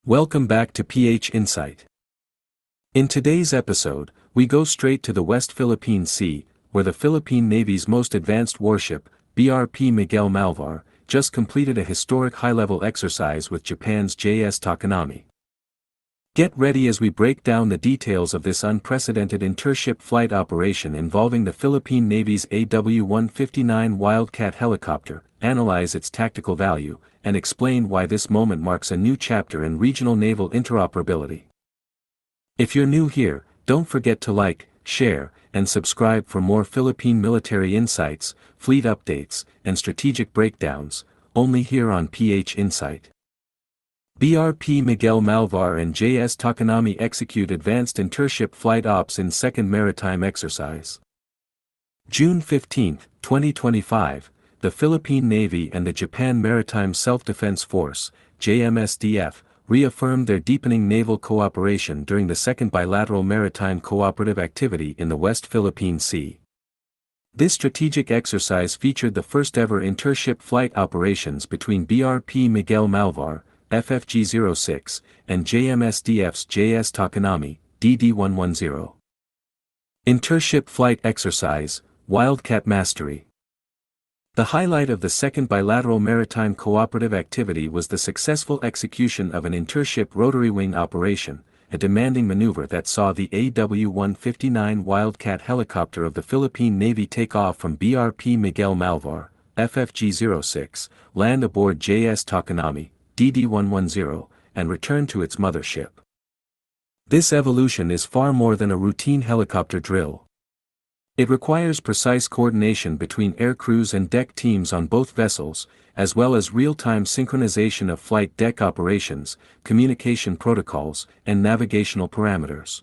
Welcome back to PH Insight. In today's episode, we go straight to the West Philippine Sea, where the Philippine Navy's most advanced warship, BRP Miguel Malvar, just completed a historic high-level exercise with Japan's JS Takanami. Get ready as we break down the details of this unprecedented intership flight operation involving the Philippine Navy's AW-159 Wildcat helicopter, analyze its tactical value, and explain why this moment marks a new chapter in regional naval interoperability. If you're new here, don't forget to like, share, and subscribe for more Philippine military insights, fleet updates, and strategic breakdowns, only here on PH Insight. BRP Miguel Malvar and JS Takanami execute advanced intership flight ops in Second Maritime Exercise. June 15, 2025, the Philippine Navy and the Japan Maritime Self-Defense Force, JMSDF, reaffirmed their deepening naval cooperation during the Second Bilateral Maritime Cooperative Activity in the West Philippine Sea. This strategic exercise featured the first-ever intership flight operations between BRP Miguel Malvar, FFG-06, and JMSDF's JS Takanami, DD-110. Intership Flight Exercise, Wildcat Mastery. The highlight of the Second Bilateral Maritime Cooperative Activity was the successful execution of an intership rotary wing operation, a demanding maneuver that saw the AW-159 Wildcat helicopter of the Philippine Navy take off from BRP Miguel Malvar, FFG-06, land aboard JS Takanami, DD-110, and return to its mothership. This evolution is far more than a routine helicopter drill. It requires precise coordination between air crews and deck teams on both vessels, as well as real-time synchronization of flight deck operations, communication protocols, and navigational parameters.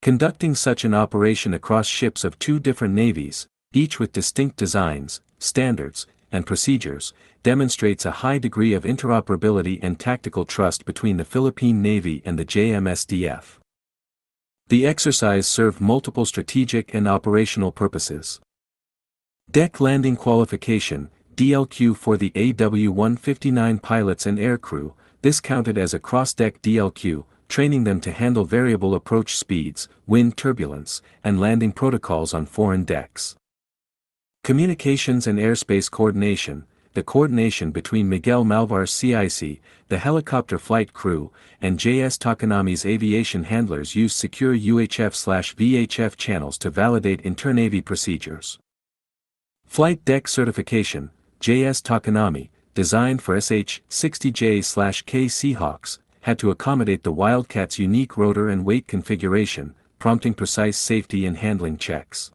Conducting such an operation across ships of two different navies, each with distinct designs, standards, and procedures, demonstrates a high degree of interoperability and tactical trust between the Philippine Navy and the JMSDF. The exercise served multiple strategic and operational purposes. Deck landing qualification, DLQ for the AW-159 pilots and aircrew. This counted as a cross-deck DLQ, training them to handle variable approach speeds, wind turbulence, and landing protocols on foreign decks. Communications and airspace coordination. The coordination between Miguel Malvar's CIC, the helicopter flight crew, and JS Takanami's aviation handlers used secure UHF/VHF channels to validate inter-Navy procedures. Flight deck certification. JS Takanami, designed for SH-60J/K Seahawks, had to accommodate the Wildcat's unique rotor and weight configuration, prompting precise safety and handling checks.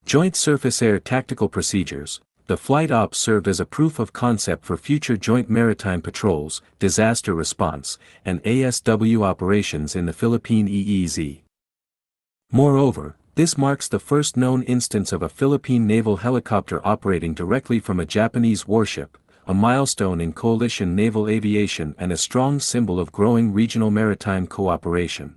Joint Surface Air Tactical Procedures. The flight ops served as a proof of concept for future joint maritime patrols, disaster response, and ASW operations in the Philippine EEZ. Moreover, this marks the first known instance of a Philippine naval helicopter operating directly from a Japanese warship, a milestone in coalition naval aviation and a strong symbol of growing regional maritime cooperation.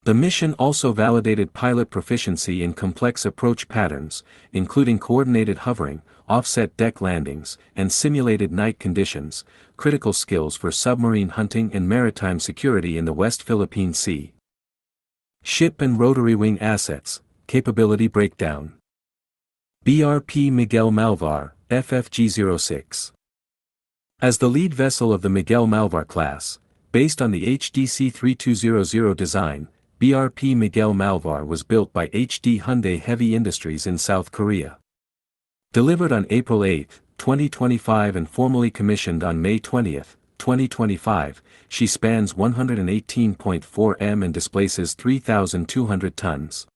The mission also validated pilot proficiency in complex approach patterns, including coordinated hovering, offset deck landings, and simulated night conditions, critical skills for submarine hunting and maritime security in the West Philippine Sea. Ship and rotary wing assets, capability breakdown. BRP Miguel Malvar, FFG-06. As the lead vessel of the Miguel Malvar class, based on the HDC 3200 design, BRP Miguel Malvar was built by HD Hyundai Heavy Industries in South Korea. Delivered on April 8, 2025 and formally commissioned on May 20, 2025, she spans 118.4 m and displaces 3,200 tons.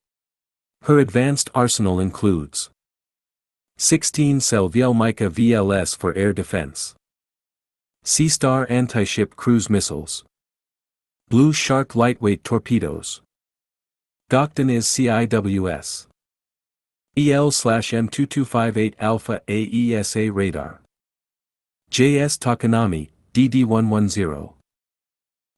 Her advanced arsenal includes 16-cell Vielmica VLS for air defense, Seastar anti-ship cruise missiles, Blue Shark lightweight torpedoes, Gokdanis CIWS, EL/M2258 Alpha AESA radar, JS Takanami, DD-110.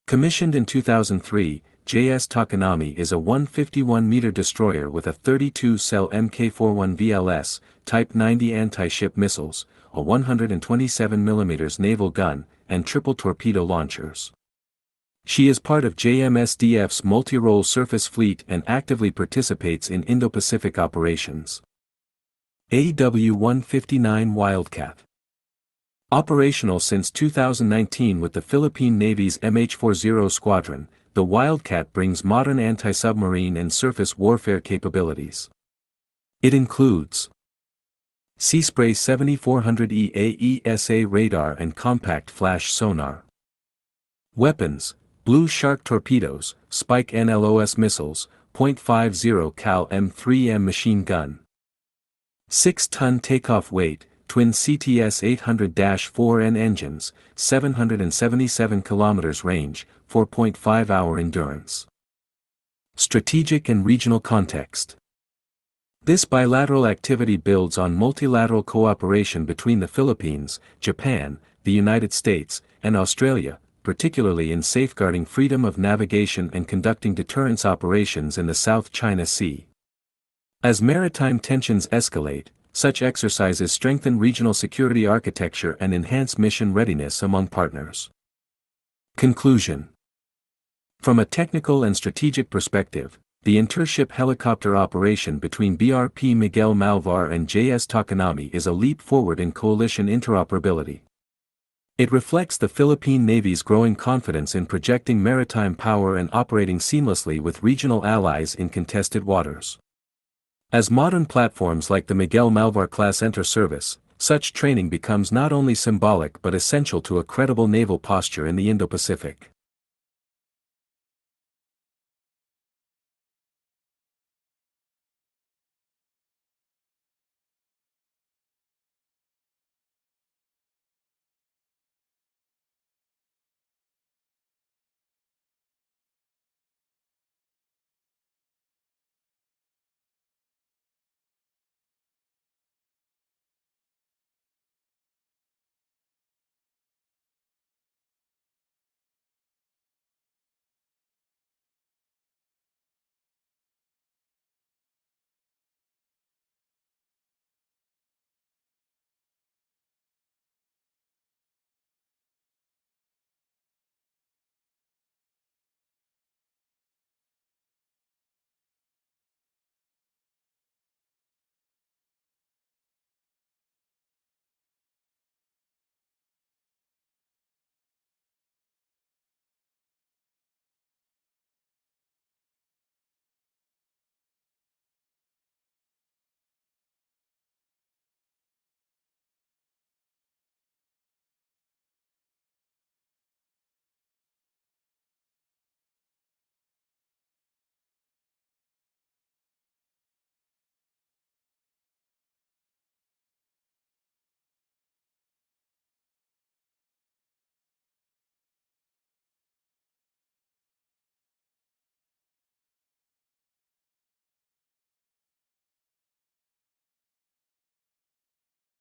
Commissioned in 2003, JS Takanami is a 151-meter destroyer with a 32-cell Mk41 VLS, Type 90 anti-ship missiles, a 127mm naval gun, and triple torpedo launchers. She is part of JMSDF's multi-role surface fleet and actively participates in Indo-Pacific operations. AW-159 Wildcat. Operational since 2019 with the Philippine Navy's MH-40 Squadron, the Wildcat brings modern anti-submarine and surface warfare capabilities. It includes Seaspray 7400E AESA radar and compact flash sonar. Weapons: Blue Shark torpedoes, Spike NLOS missiles, .50 cal M3M machine gun. 6-ton takeoff weight, twin CTS 800-4N engines, 777 km range, 4.5-hour endurance. Strategic and regional context. This bilateral activity builds on multilateral cooperation between the Philippines, Japan, the United States, and Australia, particularly in safeguarding freedom of navigation and conducting deterrence operations in the South China Sea. As maritime tensions escalate, such exercises strengthen regional security architecture and enhance mission readiness among partners. Conclusion. From a technical and strategic perspective, the Intership helicopter operation between BRP Miguel Malvar and JS Takanami is a leap forward in coalition interoperability. It reflects the Philippine Navy's growing confidence in projecting maritime power and operating seamlessly with regional allies in contested waters. As modern platforms like the Miguel Malvar class enter service, such training becomes not only symbolic but essential to a credible naval posture in the Indo-Pacific.